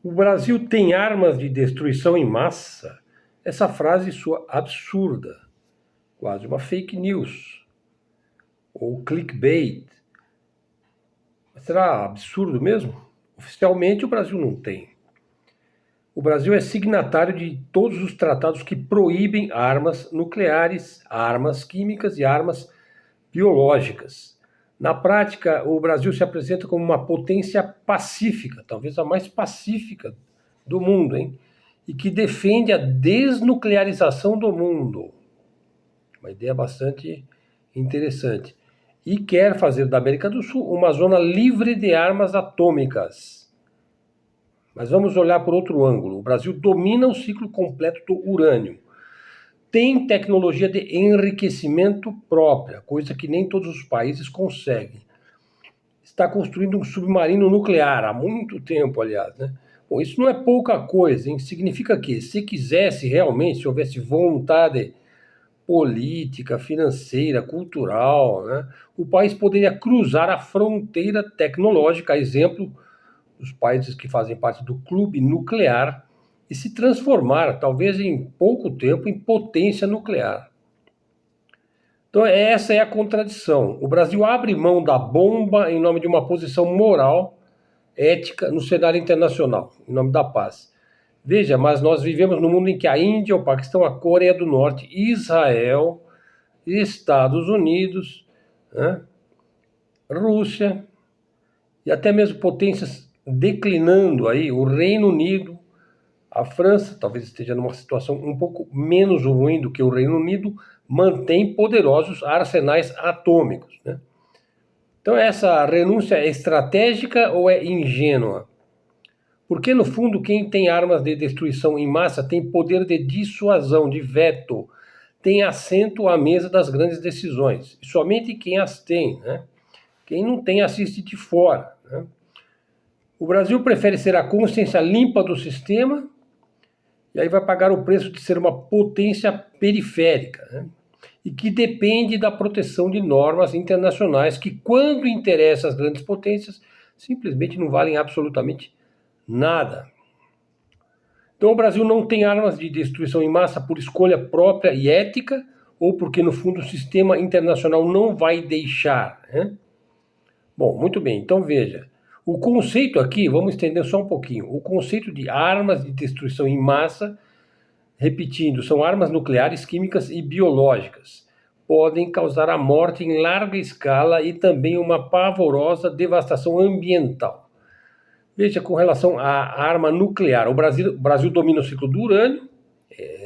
O Brasil tem armas de destruição em massa? Essa frase soa absurda, quase uma fake news ou clickbait. Mas será absurdo mesmo? Oficialmente o Brasil não tem. O Brasil é signatário de todos os tratados que proíbem armas nucleares, armas químicas e armas biológicas. Na prática, o Brasil se apresenta como uma potência pacífica, talvez a mais pacífica do mundo, hein? E que defende a desnuclearização do mundo. Uma ideia bastante interessante. E quer fazer da América do Sul uma zona livre de armas atômicas. Mas vamos olhar por outro ângulo. O Brasil domina o ciclo completo do urânio. Tem tecnologia de enriquecimento própria, coisa que nem todos os países conseguem. Está construindo um submarino nuclear há muito tempo, aliás, né? Bom, isso não é pouca coisa, hein? Significa que, se quisesse realmente, se houvesse vontade política, financeira, cultural, né, o país poderia cruzar a fronteira tecnológica, a exemplo dos países que fazem parte do clube nuclear, e se transformar, talvez em pouco tempo, em potência nuclear. Então, essa é a contradição. O Brasil abre mão da bomba em nome de uma posição moral, ética, no cenário internacional, em nome da paz. Veja, mas nós vivemos num mundo em que a Índia, o Paquistão, a Coreia do Norte, Israel, Estados Unidos, né, Rússia e até mesmo potências declinando aí, o Reino Unido, a França, talvez esteja numa situação um pouco menos ruim do que o Reino Unido, mantém poderosos arsenais atômicos, né? Então essa renúncia é estratégica ou é ingênua? Porque, no fundo, quem tem armas de destruição em massa tem poder de dissuasão, de veto, tem assento à mesa das grandes decisões. E somente quem as tem, né? Quem não tem assiste de fora, né? O Brasil prefere ser a consciência limpa do sistema e aí vai pagar o preço de ser uma potência periférica, né? E que depende da proteção de normas internacionais que, quando interessa às grandes potências, simplesmente não valem absolutamente nada. Então o Brasil não tem armas de destruição em massa por escolha própria e ética, ou porque no fundo o sistema internacional não vai deixar, né? Bom, muito bem, então veja. O conceito aqui, vamos entender só um pouquinho. O conceito de armas de destruição em massa, repetindo, são armas nucleares, químicas e biológicas. Podem causar a morte em larga escala e também uma pavorosa devastação ambiental. Veja, com relação à arma nuclear, o Brasil domina o ciclo do urânio,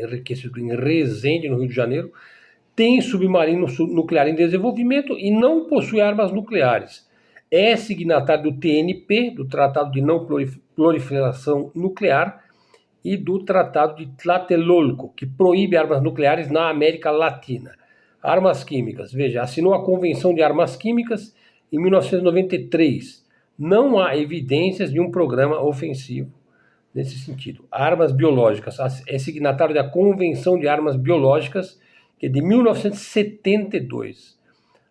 enriquecido em Resende, no Rio de Janeiro, tem submarino nuclear em desenvolvimento e não possui armas nucleares. É signatário do TNP, do Tratado de Não Proliferação Nuclear, e do Tratado de Tlatelolco, que proíbe armas nucleares na América Latina. Armas químicas, veja, assinou a Convenção de Armas Químicas em 1993. Não há evidências de um programa ofensivo nesse sentido. Armas biológicas, é signatário da Convenção de Armas Biológicas, que é de 1972.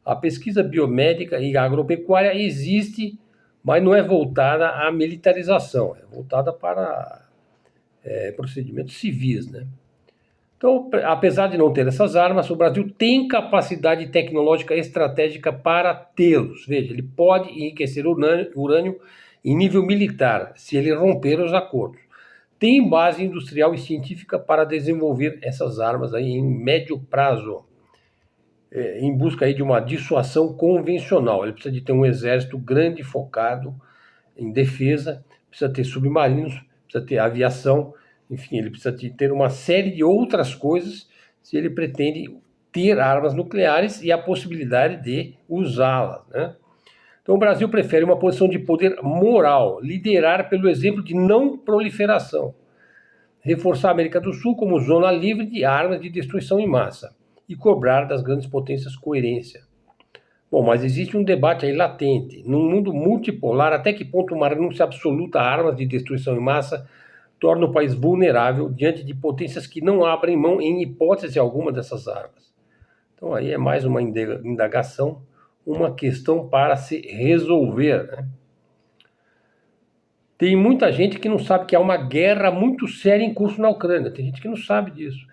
A pesquisa biomédica e agropecuária existe, mas não é voltada à militarização, é voltada para procedimentos civis, né? Então, apesar de não ter essas armas, o Brasil tem capacidade tecnológica estratégica para tê-los. Veja, ele pode enriquecer urânio em nível militar, se ele romper os acordos. Tem base industrial e científica para desenvolver essas armas aí em médio prazo, em busca aí de uma dissuasão convencional. Ele precisa de ter um exército grande focado em defesa, precisa ter submarinos, precisa ter aviação, enfim, ele precisa ter uma série de outras coisas se ele pretende ter armas nucleares e a possibilidade de usá-las, né? Então o Brasil prefere uma posição de poder moral, liderar pelo exemplo de não proliferação, reforçar a América do Sul como zona livre de armas de destruição em massa e cobrar das grandes potências coerência. Bom, mas existe um debate aí latente. Num mundo multipolar, até que ponto uma renúncia absoluta a armas de destruição em massa torna o país vulnerável diante de potências que não abrem mão em hipótese alguma dessas armas? Então aí é mais uma indagação, uma questão para se resolver, né? Tem muita gente que não sabe que há uma guerra muito séria em curso na Ucrânia. Tem gente que não sabe disso.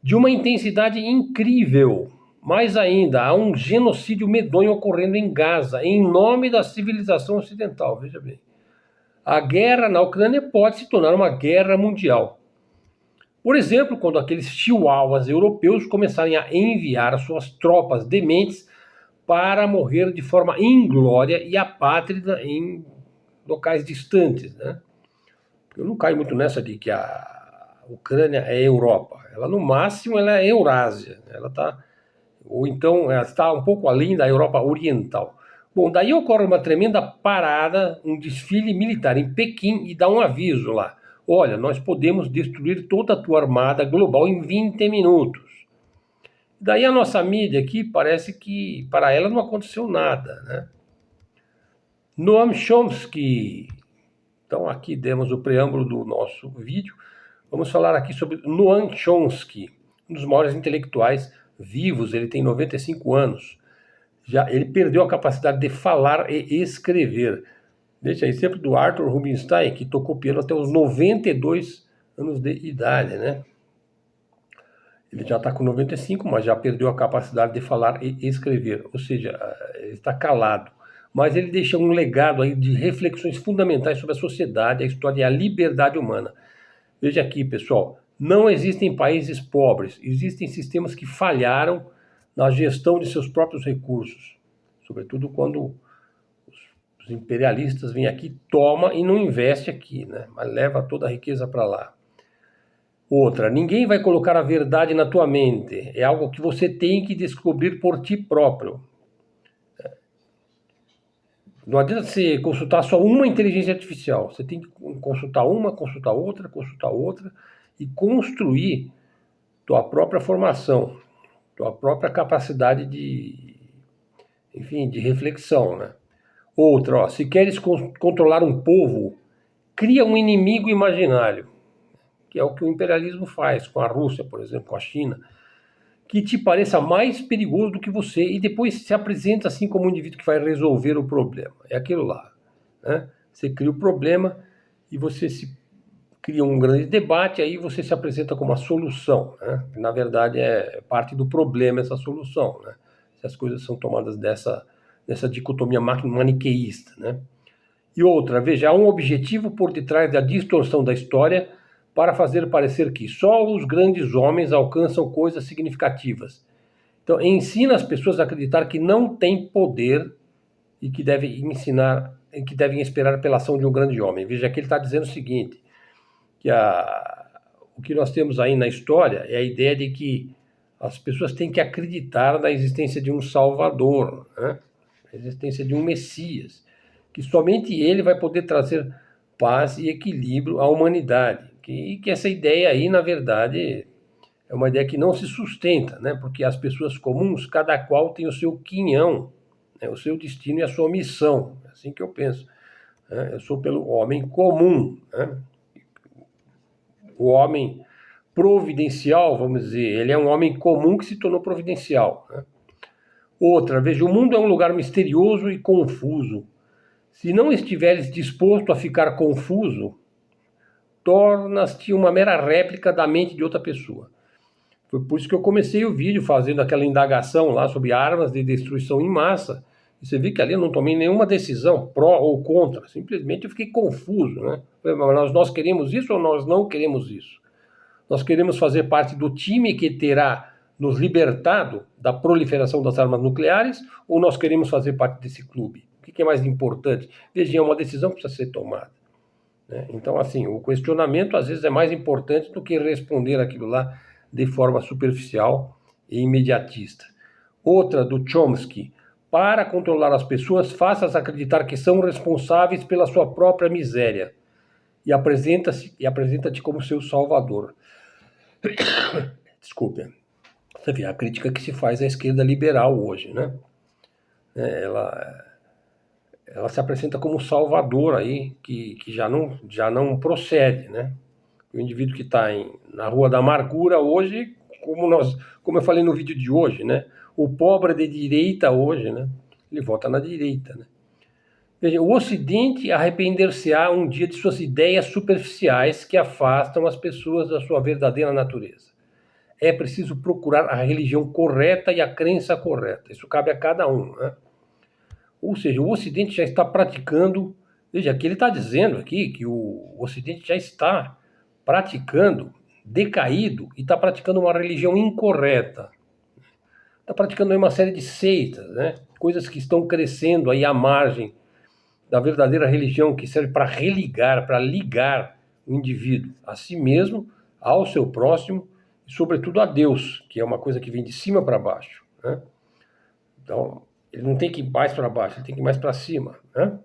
De uma intensidade incrível. Mais ainda, há um genocídio medonho ocorrendo em Gaza, em nome da civilização ocidental. Veja bem. A guerra na Ucrânia pode se tornar uma guerra mundial. Por exemplo, quando aqueles chihuahuas europeus começarem a enviar suas tropas dementes para morrer de forma inglória e apátrida em locais distantes, né? Eu não caio muito nessa de que a Ucrânia é Europa. Ela, no máximo, ela é Eurásia. Ela está, ou então, ela está um pouco além da Europa Oriental. Bom, daí ocorre uma tremenda parada, um desfile militar em Pequim e dá um aviso lá. Olha, nós podemos destruir toda a tua armada global em 20 minutos. Daí a nossa mídia aqui parece que para ela não aconteceu nada, né? Noam Chomsky. Então aqui demos o preâmbulo do nosso vídeo. Vamos falar aqui sobre Noam Chomsky, um dos maiores intelectuais vivos. Ele tem 95 anos. Ele perdeu a capacidade de falar e escrever. Deixa aí, sempre do Arthur Rubinstein, que tocou piano até os 92 anos de idade, né? Ele já está com 95, mas já perdeu a capacidade de falar e escrever, ou seja, ele está calado. Mas ele deixa um legado aí de reflexões fundamentais sobre a sociedade, a história e a liberdade humana. Veja aqui, pessoal, não existem países pobres, existem sistemas que falharam na gestão de seus próprios recursos, sobretudo quando os imperialistas vêm aqui, toma e não investe aqui, né? Mas leva toda a riqueza para lá. Outra, ninguém vai colocar a verdade na tua mente. É algo que você tem que descobrir por ti próprio. Não adianta você consultar só uma inteligência artificial. Você tem que consultar uma, consultar outra e construir tua própria formação, tua própria capacidade de reflexão, né? Outra, ó, se queres controlar um povo, cria um inimigo imaginário, que é o que o imperialismo faz com a Rússia, por exemplo, com a China, que te pareça mais perigoso do que você e depois se apresenta assim como um indivíduo que vai resolver o problema. É aquilo lá, né? Você cria o problema e você se cria um grande debate, aí você se apresenta como a solução, né? Na verdade é parte do problema essa solução, né? Se as coisas são tomadas dessa dicotomia maniqueísta, né? E outra, veja, há um objetivo por detrás da distorção da história para fazer parecer que só os grandes homens alcançam coisas significativas. Então, ensina as pessoas a acreditar que não têm poder e que devem esperar pela ação de um grande homem. Veja que ele está dizendo o seguinte, que o que nós temos aí na história é a ideia de que as pessoas têm que acreditar na existência de um Salvador, né? A existência de um Messias, que somente ele vai poder trazer paz e equilíbrio à humanidade. Que essa ideia aí, na verdade, é uma ideia que não se sustenta, né? Porque as pessoas comuns, cada qual tem o seu quinhão, né? O seu destino e a sua missão. É assim que eu penso, né? Eu sou pelo homem comum, né? O homem providencial, vamos dizer, ele é um homem comum que se tornou providencial, né? Outra, veja, o mundo é um lugar misterioso e confuso. Se não estiveres disposto a ficar confuso, tornas-te uma mera réplica da mente de outra pessoa. Foi por isso que eu comecei o vídeo fazendo aquela indagação lá sobre armas de destruição em massa. E você vê que ali eu não tomei nenhuma decisão pró ou contra. Simplesmente eu fiquei confuso, né? Nós queremos isso ou nós não queremos isso? Nós queremos fazer parte do time que terá nos libertado da proliferação das armas nucleares ou nós queremos fazer parte desse clube? O que é mais importante? Veja, é uma decisão que precisa ser tomada, né? Então, assim, o questionamento às vezes é mais importante do que responder aquilo lá de forma superficial e imediatista. Outra, do Chomsky. Para controlar as pessoas, faça-as acreditar que são responsáveis pela sua própria miséria e apresenta-te como seu salvador. Desculpe. Você vê a crítica que se faz à esquerda liberal hoje, né? Ela se apresenta como salvador aí, que já não procede, né? O indivíduo que está na Rua da Amargura hoje, como eu falei no vídeo de hoje, né? O pobre de direita hoje, né? Ele vota na direita, né? Veja, o Ocidente arrepender-se-á um dia de suas ideias superficiais que afastam as pessoas da sua verdadeira natureza. É preciso procurar a religião correta e a crença correta. Isso cabe a cada um, né? Ou seja, o Ocidente já está praticando. Veja, aqui ele está dizendo aqui que o Ocidente já está praticando, decaído, e está praticando uma religião incorreta. Está praticando aí uma série de seitas, né? Coisas que estão crescendo aí à margem da verdadeira religião, que serve para religar, para ligar o indivíduo a si mesmo, ao seu próximo e, sobretudo, a Deus, que é uma coisa que vem de cima para baixo, né? Então, ele não tem que ir mais para baixo, ele tem que ir mais para cima, né?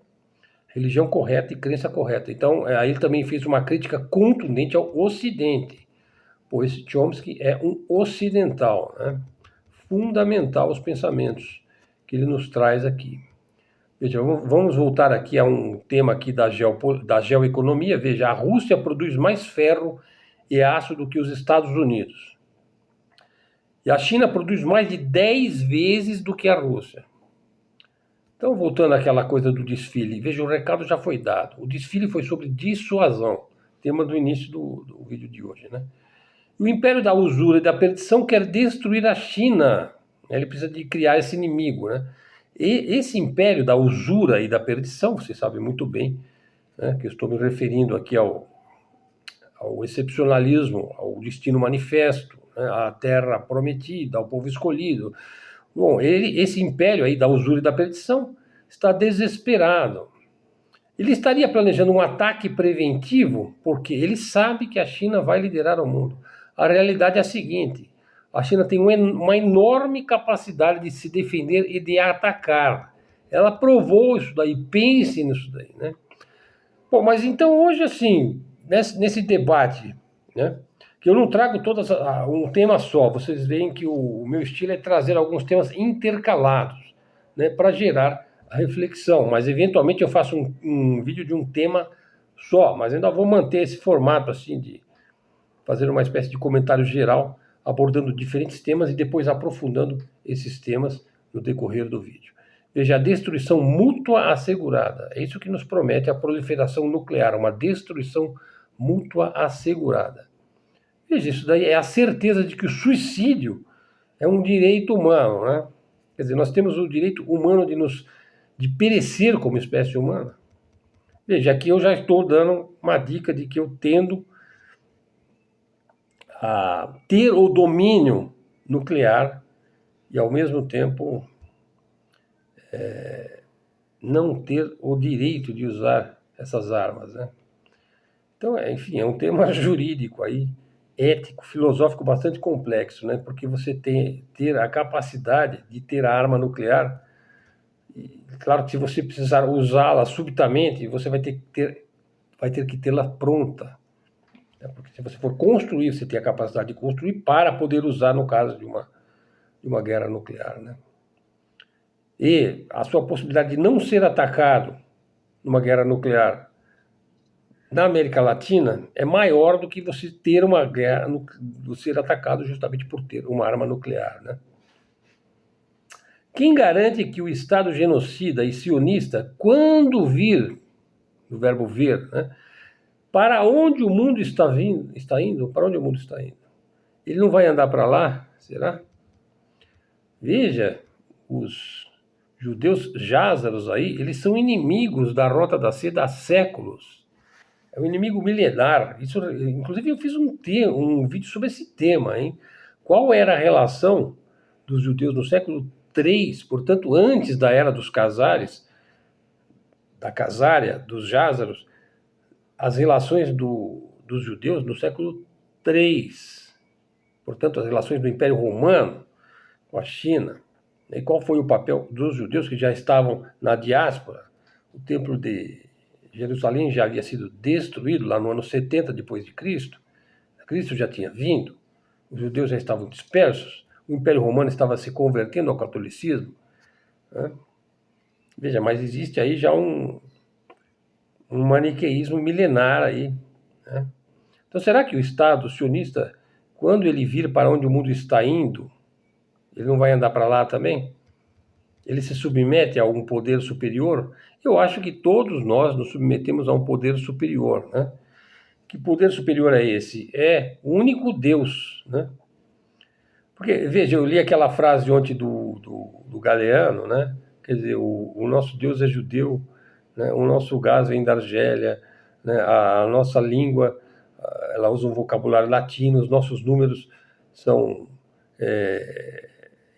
Religião correta e crença correta. Então, aí ele também fez uma crítica contundente ao Ocidente, pois Chomsky é um ocidental, né? Fundamental os pensamentos que ele nos traz aqui. Veja, vamos voltar aqui a um tema aqui da geoeconomia. Veja, a Rússia produz mais ferro e aço do que os Estados Unidos. E a China produz mais de 10 vezes do que a Rússia. Então, voltando àquela coisa do desfile, veja, o recado já foi dado. O desfile foi sobre dissuasão, tema do início do vídeo de hoje, né? O império da usura e da perdição quer destruir a China. Ele precisa de criar esse inimigo, né? E esse império da usura e da perdição, você sabe muito bem, né, que eu estou me referindo aqui ao excepcionalismo, ao destino manifesto, né, à terra prometida, ao povo escolhido. Bom, esse império aí da usura e da perdição está desesperado. Ele estaria planejando um ataque preventivo porque ele sabe que a China vai liderar o mundo. A realidade é a seguinte: a China tem uma enorme capacidade de se defender e de atacar. Ela provou isso daí, pense nisso daí, né? Bom, mas então hoje, assim, nesse debate, né, que eu não trago um tema só, vocês veem que o meu estilo é trazer alguns temas intercalados, né, para gerar a reflexão, mas eventualmente eu faço um vídeo de um tema só, mas ainda vou manter esse formato assim de fazer uma espécie de comentário geral, abordando diferentes temas e depois aprofundando esses temas no decorrer do vídeo. Veja, a destruição mútua assegurada. É isso que nos promete a proliferação nuclear, uma destruição mútua assegurada. Veja, isso daí é a certeza de que o suicídio é um direito humano, né? Quer dizer, nós temos o direito humano de perecer como espécie humana. Veja, aqui eu já estou dando uma dica de que eu tendo a ter o domínio nuclear e, ao mesmo tempo, não ter o direito de usar essas armas, né? Então, enfim, é um tema jurídico aí, ético, filosófico bastante complexo, né? Porque você ter a capacidade de ter a arma nuclear, e, claro que se você precisar usá-la subitamente, você vai ter que tê-la pronta. Porque se você for construir, você tem a capacidade de construir para poder usar no caso de uma guerra nuclear, né? E a sua possibilidade de não ser atacado numa guerra nuclear na América Latina é maior do que você ter uma guerra, ser atacado justamente por ter uma arma nuclear, né? Quem garante que o Estado genocida e sionista, quando vir, o verbo ver, né, para onde o mundo está indo? Para onde o mundo está indo? Ele não vai andar para lá? Será? Veja, os judeus jázaros aí, eles são inimigos da Rota da Seda há séculos. É um inimigo milenar. Isso, inclusive, eu fiz um vídeo sobre esse tema, hein? Qual era a relação dos judeus no século III, portanto, antes da era dos casares, da casária, dos jázaros, as relações dos judeus no século III, portanto, as relações do Império Romano com a China. E qual foi o papel dos judeus que já estavam na diáspora? O Templo de Jerusalém já havia sido destruído lá no ano 70 depois de Cristo. Cristo já tinha vindo, os judeus já estavam dispersos, o Império Romano estava se convertendo ao catolicismo, né? Veja, mas existe aí já um maniqueísmo milenar aí, né? Então, será que o Estado sionista, quando ele vir para onde o mundo está indo, ele não vai andar para lá também? ele se submete a algum poder superior? Eu acho que todos nós nos submetemos a um poder superior, né? Que poder superior é esse? É o único Deus, né? Porque, veja, eu li aquela frase ontem do Galeano, né? Quer dizer, o nosso Deus é judeu, né? O nosso gás vem da Argélia, né? A nossa língua, ela usa um vocabulário latino, os nossos números são...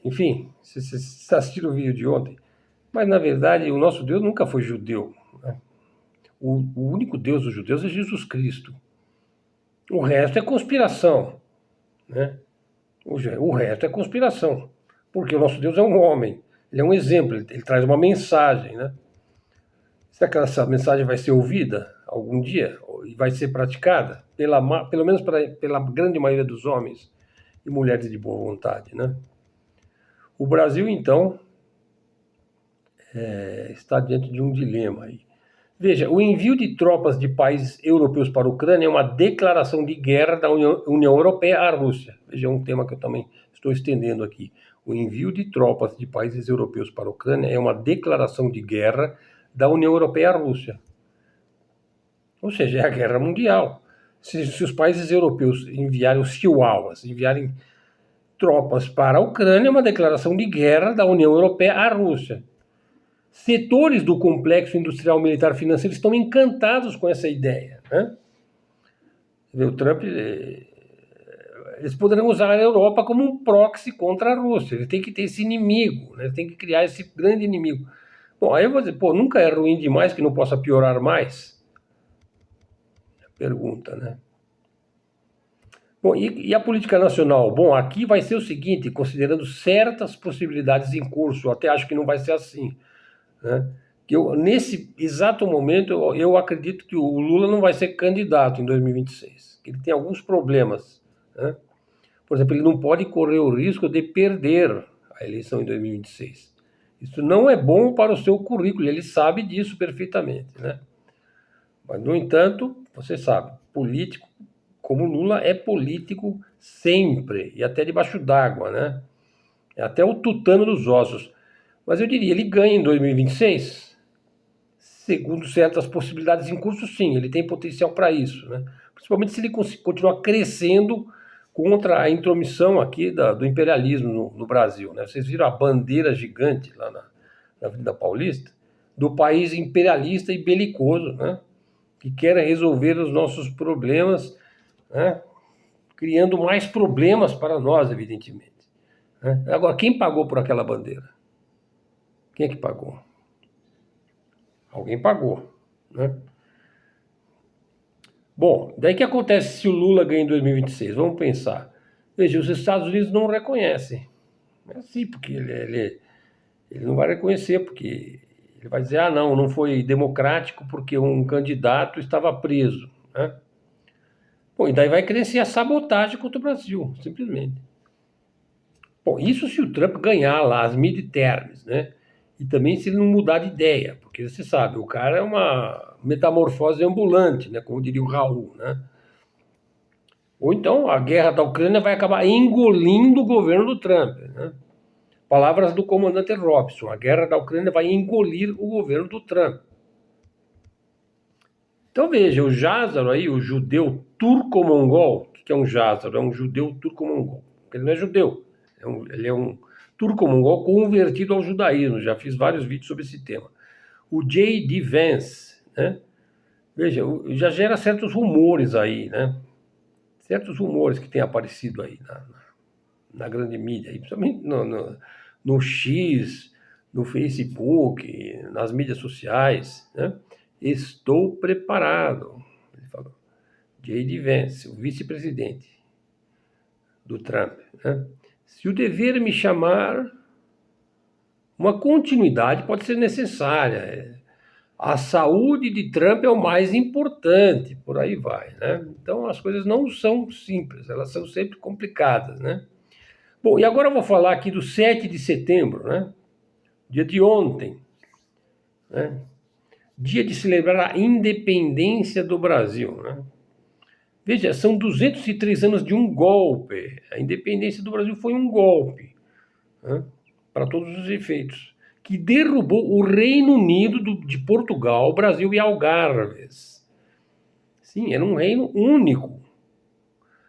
enfim, vocês assistiram o vídeo de ontem, mas na verdade o nosso Deus nunca foi judeu, né? O único Deus dos judeus é Jesus Cristo. O resto é conspiração, né? O resto é conspiração, porque o nosso Deus é um homem, ele é um exemplo, ele traz uma mensagem, né? Será que essa mensagem vai ser ouvida algum dia e vai ser praticada pelo menos pela grande maioria dos homens e mulheres de boa vontade, né? O Brasil, então, está diante de um dilema aí. Veja, o envio de tropas de países europeus para a Ucrânia é uma declaração de guerra da União Europeia à Rússia. Veja, é um tema que eu também estou estendendo aqui. O envio de tropas de países europeus para a Ucrânia é uma declaração de guerra da União Europeia à Rússia. Ou seja, é a guerra mundial. Se os países europeus enviarem os chihuahuas, enviarem tropas para a Ucrânia, é uma declaração de guerra da União Europeia à Rússia. Setores do complexo industrial militar financeiro estão encantados com essa ideia, né? O Trump, eles poderão usar a Europa como um proxy contra a Rússia. Ele tem que ter esse inimigo, né? Ele tem que criar esse grande inimigo. Bom, aí eu vou dizer, nunca é ruim demais que não possa piorar mais? Pergunta, né? Bom, e a política nacional? Bom, aqui vai ser o seguinte, considerando certas possibilidades em curso, até acho que não vai ser assim, né? Que nesse exato momento, eu acredito que o Lula não vai ser candidato em 2026. Ele tem alguns problemas, né? Por exemplo, ele não pode correr o risco de perder a eleição em 2026. Isso não é bom para o seu currículo, ele sabe disso perfeitamente, né? Mas, no entanto, você sabe, político como Lula é político sempre, e até debaixo d'água, né? É até o tutano dos ossos. Mas eu diria, ele ganha em 2026, segundo certas possibilidades em curso, sim, ele tem potencial para isso, né? Principalmente se ele continuar crescendo contra a intromissão aqui do imperialismo no Brasil, né? Vocês viram a bandeira gigante lá na Avenida Paulista, do país imperialista e belicoso, né? Que quer resolver os nossos problemas, né? Criando mais problemas para nós, evidentemente, né? Agora, quem pagou por aquela bandeira? Quem é que pagou? Alguém pagou, né? Bom, daí que acontece se o Lula ganha em 2026? Vamos pensar. Veja, os Estados Unidos não reconhecem. É assim, porque ele não vai reconhecer, porque ele vai dizer, não foi democrático porque um candidato estava preso, né? Bom, e daí vai crescer a sabotagem contra o Brasil, simplesmente. Bom, isso se o Trump ganhar lá as midterms, né? E também se ele não mudar de ideia, porque você sabe, o cara é uma metamorfose ambulante, né? Como diria o Raul, né? Ou então a guerra da Ucrânia vai acabar engolindo o governo do Trump, né? Palavras do comandante Robson, a guerra da Ucrânia vai engolir o governo do Trump. Então veja, o Lázaro aí, o judeu turco-mongol, o que é um Lázaro? É um judeu turco-mongol, porque ele não é judeu, ele é um turco-mongol convertido ao judaísmo, já fiz vários vídeos sobre esse tema. O J.D. Vance, né? Veja, já gera certos rumores aí, né? Certos rumores que têm aparecido aí na grande mídia, principalmente no X, no Facebook, nas mídias sociais, né? Estou preparado, ele falou. J.D. Vance, o vice-presidente do Trump, né? Se o dever me chamar, uma continuidade pode ser necessária. A saúde de Trump é o mais importante, por aí vai, né? Então as coisas não são simples, elas são sempre complicadas, né? Bom, e agora eu vou falar aqui do 7 de setembro, né? Dia de ontem, né? Dia de celebrar a independência do Brasil, né? Veja, são 203 anos de um golpe. A independência do Brasil foi um golpe, né? Para todos os efeitos, que derrubou o Reino Unido de Portugal, Brasil e Algarves. Sim, era um reino único.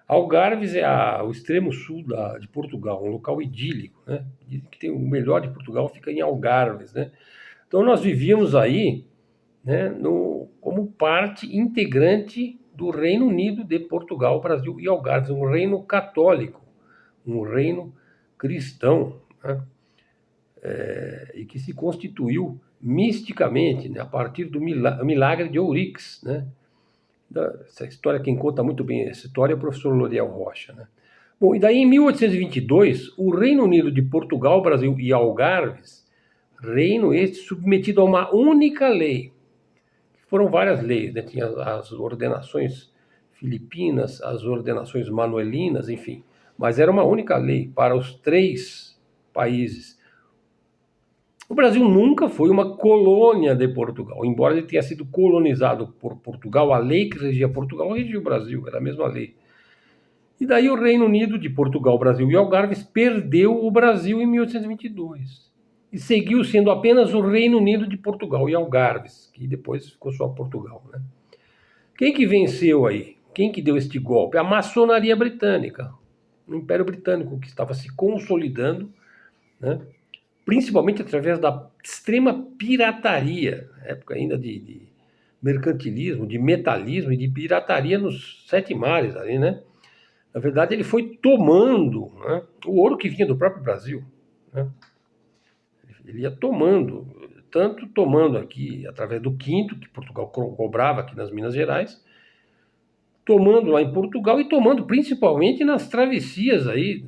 Algarves é o extremo sul de Portugal, um local idílico, né? Dizem que tem o melhor de Portugal fica em Algarves, né? Então nós vivíamos aí, né, como parte integrante do Reino Unido de Portugal, Brasil e Algarves, um reino católico, um reino cristão, né? E que se constituiu misticamente, né, a partir do milagre de Ourix, né? Essa história, quem conta muito bem essa história é o professor Loriel Rocha, né? Bom, e daí em 1822, o Reino Unido de Portugal, Brasil e Algarves, reino este submetido a uma única lei. Foram várias leis, né? Tinha as ordenações filipinas, as ordenações manuelinas, enfim. Mas era uma única lei para os 3 países. O Brasil nunca foi uma colônia de Portugal, embora ele tenha sido colonizado por Portugal, a lei que regia Portugal regia o Brasil, era a mesma lei. E daí o Reino Unido de Portugal, Brasil e Algarves perdeu o Brasil em 1822. E seguiu sendo apenas o Reino Unido de Portugal e Algarves, que depois ficou só Portugal, né? Quem que venceu aí? Quem que deu este golpe? A maçonaria britânica, o Império Britânico, que estava se consolidando, né? Principalmente através da extrema pirataria, época ainda de mercantilismo, de metalismo e de pirataria nos 7 mares ali, né? Na verdade, ele foi tomando, né, o ouro que vinha do próprio Brasil, né? Ele ia tomando, tanto tomando aqui através do quinto, que Portugal cobrava aqui nas Minas Gerais, tomando lá em Portugal e tomando principalmente nas travessias aí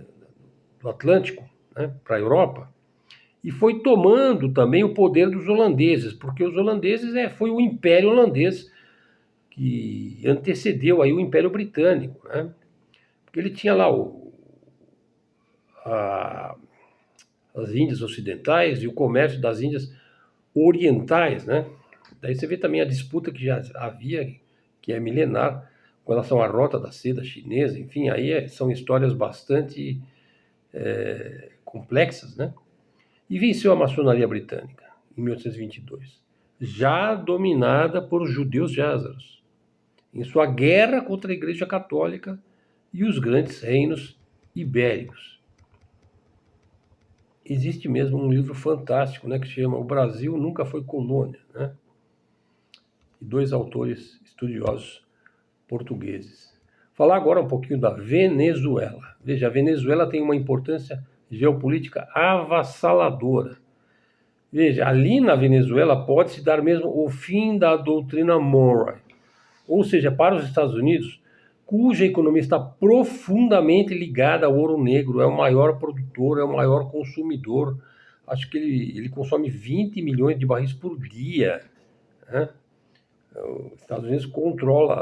do Atlântico, né, para a Europa. E foi tomando também o poder dos holandeses, porque os holandeses foi o Império Holandês que antecedeu aí o Império Britânico, né? Porque ele tinha lá as Índias Ocidentais e o comércio das Índias Orientais, né? Daí você vê também a disputa que já havia, que é milenar, com relação à rota da seda chinesa, enfim, aí são histórias bastante complexas, né? E venceu a maçonaria britânica em 1822, já dominada por judeus jázaros, em sua guerra contra a Igreja Católica e os grandes reinos ibéricos. Existe mesmo um livro fantástico, né, que se chama O Brasil Nunca Foi Colônia, né? E 2 autores estudiosos portugueses. Falar agora um pouquinho da Venezuela. Veja, a Venezuela tem uma importância geopolítica avassaladora. Veja, ali na Venezuela pode-se dar mesmo o fim da doutrina Monroe, ou seja, para os Estados Unidos, cuja economia está profundamente ligada ao ouro negro, é o maior produtor, é o maior consumidor, acho que ele consome 20 milhões de barris por dia, né? Os Estados Unidos controla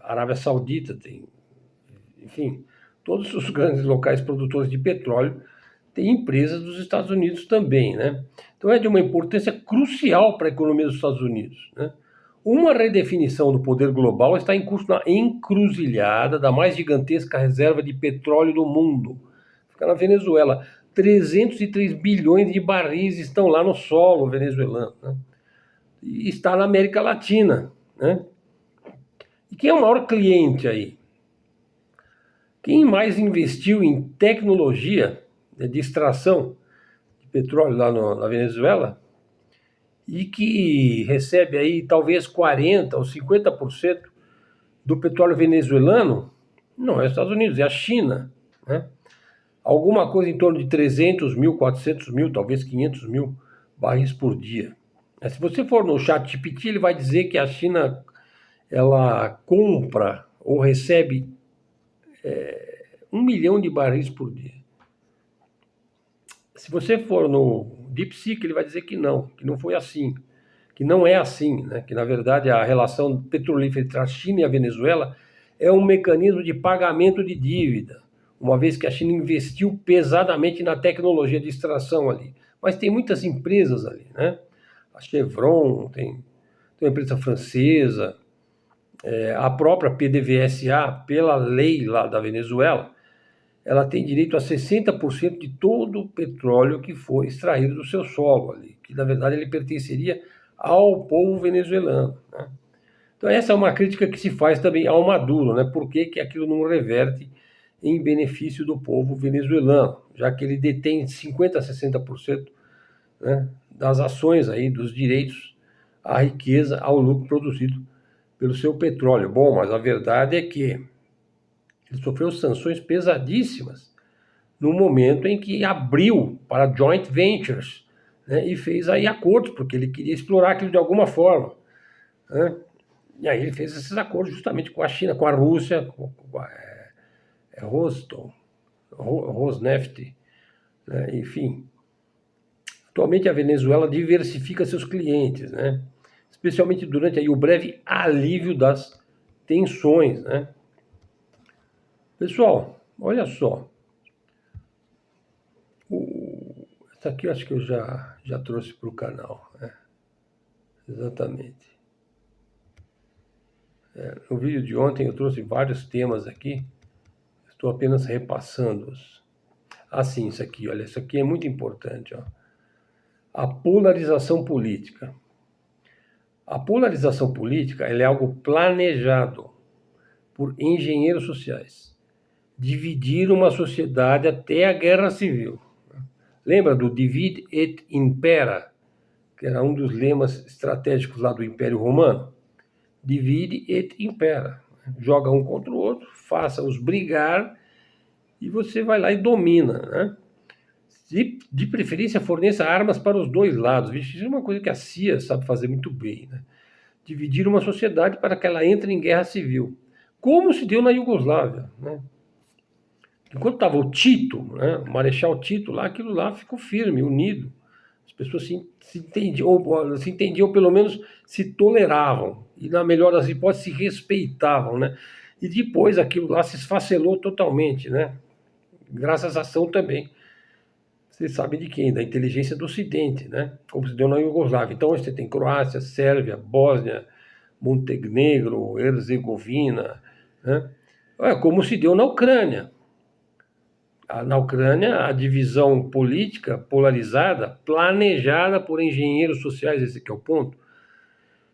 a Arábia Saudita, tem, enfim, todos os grandes locais produtores de petróleo têm empresas dos Estados Unidos também, né? Então é de uma importância crucial para a economia dos Estados Unidos, né? Uma redefinição do poder global está em curso na encruzilhada da mais gigantesca reserva de petróleo do mundo. Fica na Venezuela. 303 bilhões de barris estão lá no solo venezuelano, né? E está na América Latina, né? E quem é o maior cliente aí? Quem mais investiu em tecnologia, né, de extração de petróleo lá na Venezuela e que recebe aí talvez 40% ou 50% do petróleo venezuelano? Não é os Estados Unidos, é a China, né? Alguma coisa em torno de 300 mil, 400 mil, talvez 500 mil barris por dia. Se você for no ChatGPT, ele vai dizer que a China ela compra ou recebe 1 milhão de barris por dia. Se você for no DeepSeek, ele vai dizer que não foi assim, que não é assim, né? Que na verdade a relação petrolífera entre a China e a Venezuela é um mecanismo de pagamento de dívida, uma vez que a China investiu pesadamente na tecnologia de extração ali. Mas tem muitas empresas ali, né? A Chevron, tem uma empresa francesa, a própria PDVSA, pela lei lá da Venezuela, ela tem direito a 60% de todo o petróleo que for extraído do seu solo ali, que na verdade ele pertenceria ao povo venezuelano, né? Então essa é uma crítica que se faz também ao Maduro, né? Por que que aquilo não reverte em benefício do povo venezuelano, já que ele detém 50% a 60%, né, das ações aí, dos direitos à riqueza, ao lucro produzido pelo seu petróleo. Bom, mas a verdade é que ele sofreu sanções pesadíssimas no momento em que abriu para joint ventures, né, e fez aí acordos, porque ele queria explorar aquilo de alguma forma, né? E aí ele fez esses acordos justamente com a China, com a Rússia, com a Rosneft, né? Enfim. Atualmente a Venezuela diversifica seus clientes, né? Especialmente durante aí o breve alívio das tensões, né? Pessoal, olha só. Essa aqui eu acho que eu já trouxe para o canal, né? Exatamente. No vídeo de ontem eu trouxe vários temas aqui. Estou apenas repassando-os. Sim, isso aqui, olha, isso aqui é muito importante, ó. A polarização política. A polarização política ela é algo planejado por engenheiros sociais. Dividir uma sociedade até a guerra civil. Lembra do divide et impera, que era um dos lemas estratégicos lá do Império Romano? Divide et impera. Joga um contra o outro, faça-os brigar e você vai lá e domina, né? De preferência, forneça armas para os dois lados. Vixe, isso é uma coisa que a CIA sabe fazer muito bem, né? Dividir uma sociedade para que ela entre em guerra civil. Como se deu na Iugoslávia, né? Enquanto estava o Tito, né, o Marechal Tito lá, aquilo lá ficou firme, unido. As pessoas se entendiam, ou pelo menos se toleravam. E, na melhor das hipóteses, se respeitavam, né? E depois aquilo lá se esfacelou totalmente, né? Graças à ação também, vocês sabem de quem? Da inteligência do Ocidente, né? Como se deu na Iugoslávia. Então, você tem Croácia, Sérvia, Bósnia, Montenegro, Herzegovina, né? Como se deu na Ucrânia. Na Ucrânia, a divisão política polarizada, planejada por engenheiros sociais, esse que é o ponto,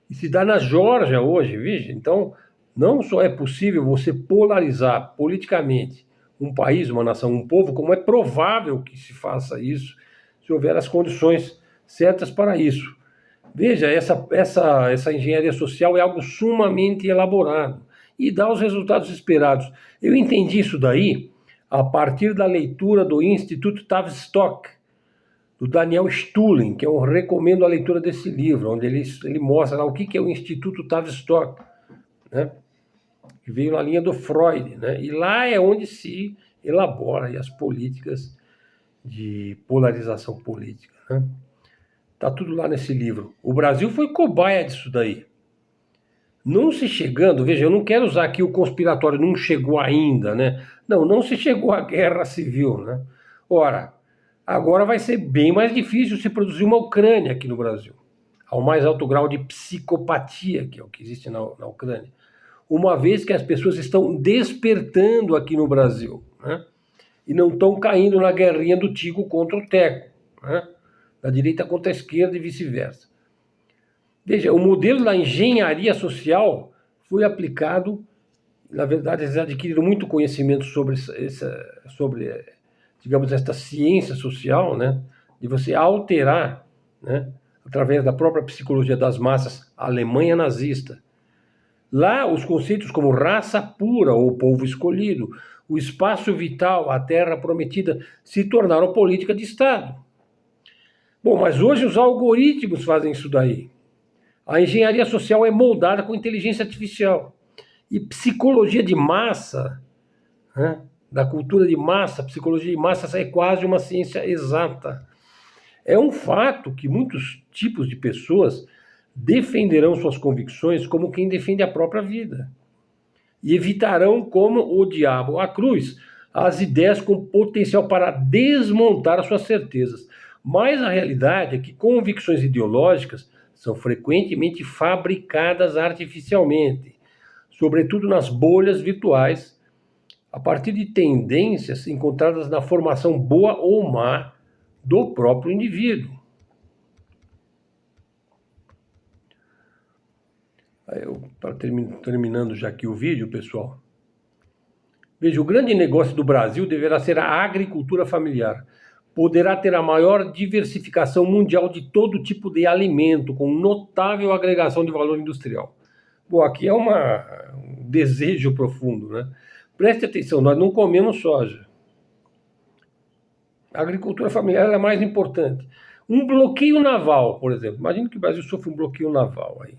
e se dá na Geórgia hoje, veja. Então, não só é possível você polarizar politicamente um país, uma nação, um povo, como é provável que se faça isso se houver as condições certas para isso. Veja, essa engenharia social é algo sumamente elaborado e dá os resultados esperados. Eu entendi isso daí a partir da leitura do Instituto Tavistock, do Daniel Stulin, que eu recomendo a leitura desse livro, onde ele mostra lá o que é o Instituto Tavistock, né? Que veio na linha do Freud, né? E lá é onde se elabora as políticas de polarização política, né? Tá tudo lá nesse livro. O Brasil foi cobaia disso daí. Não se chegando, veja, eu não quero usar aqui o conspiratório, não chegou ainda, né? Não se chegou à guerra civil, né? Ora, agora vai ser bem mais difícil se produzir uma Ucrânia aqui no Brasil, ao mais alto grau de psicopatia, que é o que existe na Ucrânia, uma vez que as pessoas estão despertando aqui no Brasil, né? E não estão caindo na guerrinha do Tico contra o Teco, né? Da direita contra a esquerda e vice-versa. Veja, o modelo da engenharia social foi aplicado, na verdade, eles adquiriram muito conhecimento sobre digamos, esta ciência social, né, de você alterar, né, através da própria psicologia das massas, a Alemanha nazista. Lá, os conceitos como raça pura ou povo escolhido, o espaço vital, a terra prometida, se tornaram política de Estado. Bom, mas hoje os algoritmos fazem isso daí. A engenharia social é moldada com inteligência artificial. E psicologia de massa, né, da cultura de massa, psicologia de massa é quase uma ciência exata. É um fato que muitos tipos de pessoas defenderão suas convicções como quem defende a própria vida. E evitarão, como o diabo a cruz, as ideias com potencial para desmontar as suas certezas. Mas a realidade é que convicções ideológicas são frequentemente fabricadas artificialmente, sobretudo nas bolhas virtuais, a partir de tendências encontradas na formação boa ou má do próprio indivíduo. Terminando já aqui o vídeo, pessoal. Veja, o grande negócio do Brasil deverá ser a agricultura familiar. Poderá ter a maior diversificação mundial de todo tipo de alimento, com notável agregação de valor industrial. Bom, aqui é um desejo profundo, né? Preste atenção, nós não comemos soja. A agricultura familiar é mais importante. Um bloqueio naval, por exemplo. Imagina que o Brasil sofre um bloqueio naval aí.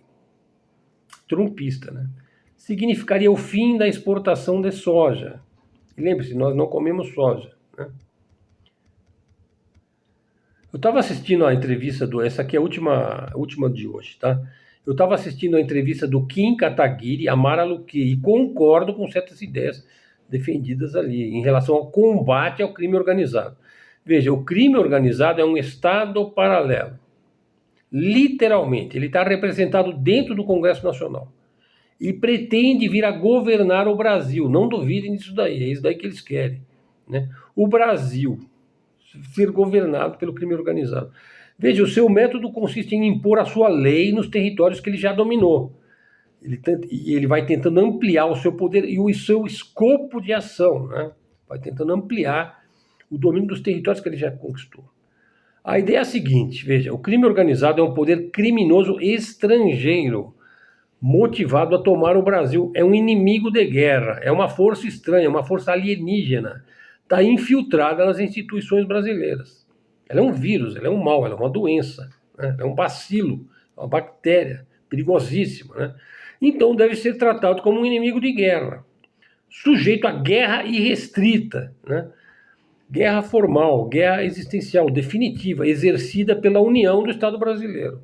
Trumpista, né? Significaria o fim da exportação de soja. E lembre-se, nós não comemos soja, né? Eu estava assistindo a entrevista essa aqui é a última de hoje, tá? Eu estava assistindo a entrevista do Kim Kataguiri, a Mara Luque, e concordo com certas ideias defendidas ali, em relação ao combate ao crime organizado. Veja, o crime organizado é um Estado paralelo. Literalmente, ele está representado dentro do Congresso Nacional. E pretende vir a governar o Brasil. Não duvidem disso daí, é isso daí que eles querem, né? O Brasil ser governado pelo crime organizado. Veja, o seu método consiste em impor a sua lei nos territórios que ele já dominou. Ele vai tentando ampliar o seu poder e o seu escopo de ação, né? Vai tentando ampliar o domínio dos territórios que ele já conquistou. A ideia é a seguinte, veja, o crime organizado é um poder criminoso estrangeiro, motivado a tomar o Brasil. É um inimigo de guerra, é uma força estranha, uma força alienígena, está infiltrada nas instituições brasileiras. Ela é um vírus, ela é um mal, ela é uma doença, né? É um bacilo, uma bactéria perigosíssima, né? Então deve ser tratado como um inimigo de guerra, sujeito a guerra irrestrita, né? Guerra formal, guerra existencial, definitiva, exercida pela União do Estado brasileiro.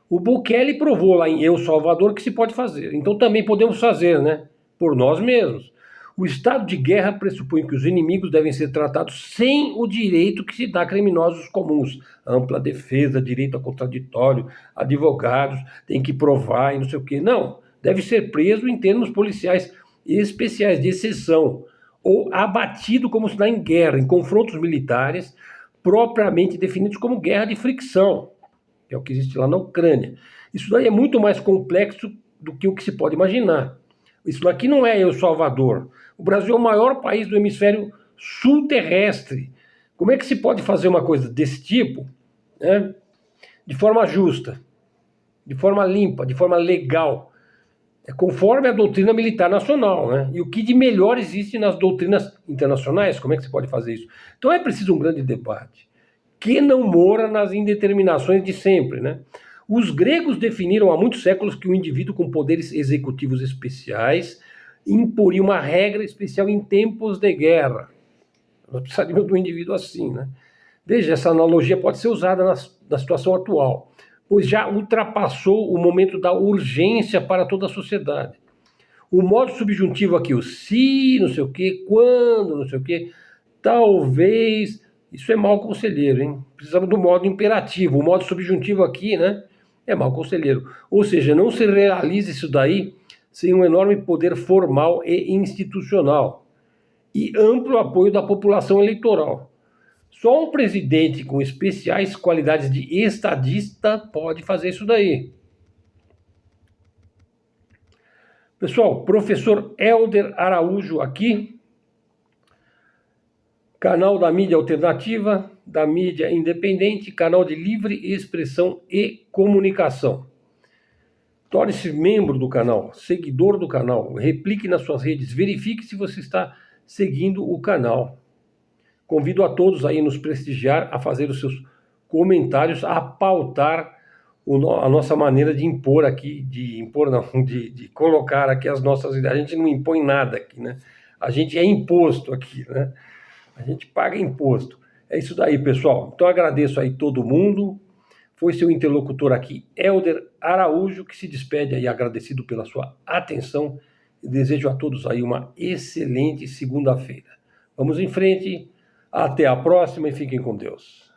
O Bukele provou lá em El Salvador que se pode fazer. Então também podemos fazer, né? Por nós mesmos. O estado de guerra pressupõe que os inimigos devem ser tratados sem o direito que se dá a criminosos comuns. Ampla defesa, direito a contraditório, advogados, tem que provar e não sei o quê. Não, deve ser preso em termos policiais especiais, de exceção, ou abatido como se dá em guerra, em confrontos militares, propriamente definidos como guerra de fricção, que é o que existe lá na Ucrânia. Isso daí é muito mais complexo do que o que se pode imaginar. Isso daqui não é El Salvador. O Brasil é o maior país do hemisfério sul terrestre. Como é que se pode fazer uma coisa desse tipo, né, de forma justa, de forma limpa, de forma legal, conforme a doutrina militar nacional, né? E o que de melhor existe nas doutrinas internacionais? Como é que se pode fazer isso? Então é preciso um grande debate, que não mora nas indeterminações de sempre, né? Os gregos definiram há muitos séculos que o indivíduo com poderes executivos especiais imporia uma regra especial em tempos de guerra. Nós precisaríamos de um indivíduo assim, né? Veja, essa analogia pode ser usada na situação atual, pois já ultrapassou o momento da urgência para toda a sociedade. O modo subjuntivo aqui, o se, não sei o quê, quando, não sei o quê, talvez, isso é mau conselheiro, hein? Precisamos do modo imperativo. O modo subjuntivo aqui, né, é mau conselheiro. Ou seja, não se realiza isso daí sem um enorme poder formal e institucional e amplo apoio da população eleitoral. Só um presidente com especiais qualidades de estadista pode fazer isso daí. Pessoal, professor Helder Araújo aqui, canal da mídia alternativa, da mídia independente, canal de livre expressão e comunicação. Torne-se membro do canal, seguidor do canal, replique nas suas redes, verifique se você está seguindo o canal. Convido a todos aí a nos prestigiar, a fazer os seus comentários, a pautar a nossa maneira de impor aqui, de colocar aqui as nossas ideias. A gente não impõe nada aqui, né? A gente é imposto aqui, né? A gente paga imposto. É isso daí, pessoal. Então agradeço aí todo mundo. Foi seu interlocutor aqui, Helder Araújo, que se despede aí agradecido pela sua atenção. E desejo a todos aí uma excelente segunda-feira. Vamos em frente. Até a próxima e fiquem com Deus.